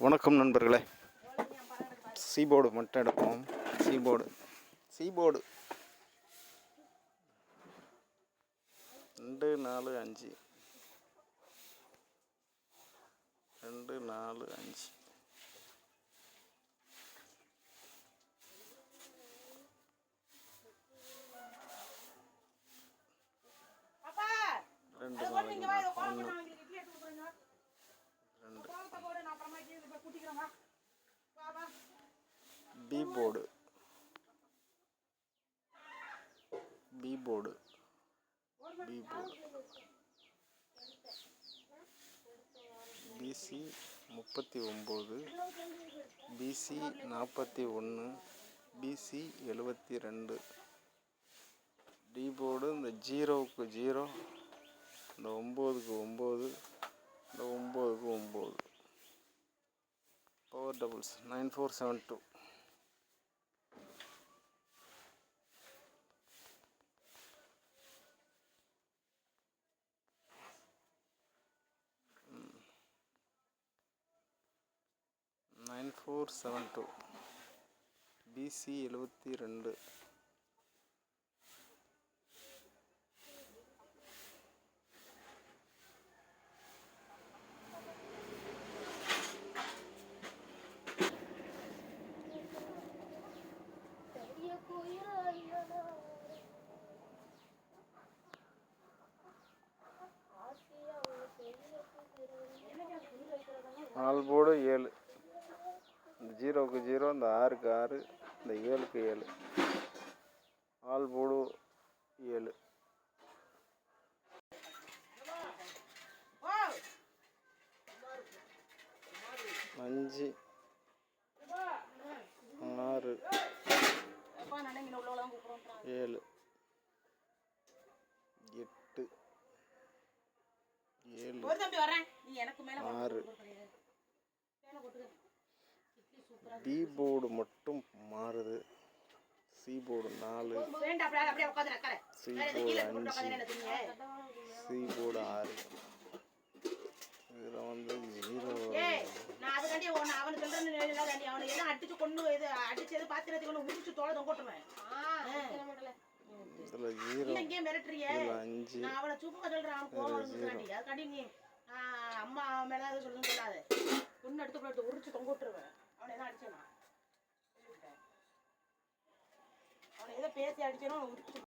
வணக்கம் நண்பர்களே. சீபோர்டு மட்டும் எடுப்போம். C board 2 4 5 2 4 5 B board PC 39, PC 41, PC 72. D board இந்த 0க்கு 0, இந்த 9க்கு 9, இந்த 9க்கு 9. Power doubles 9472. PC 72. All board 7. இந்த 0க்கு 0, இந்த 6க்கு 6, இந்த 7க்கு 7. All board 7. அஞ்சு 6 7 8 7 6. பி போர்டு மட்டும் மாறுது. C board 4, C board 5, C board 6. இதில் வந்து 0. அம்மா மேல சொல்லுன்னு சொல்லாது. பொண்ணு எடுத்து போட்டு உரிச்சு தொங்க விட்டுருவேன். அவனை எதாவது அடிச்சேனா? அவனை எதை பேசி அடிச்சேனோ உரிச்சு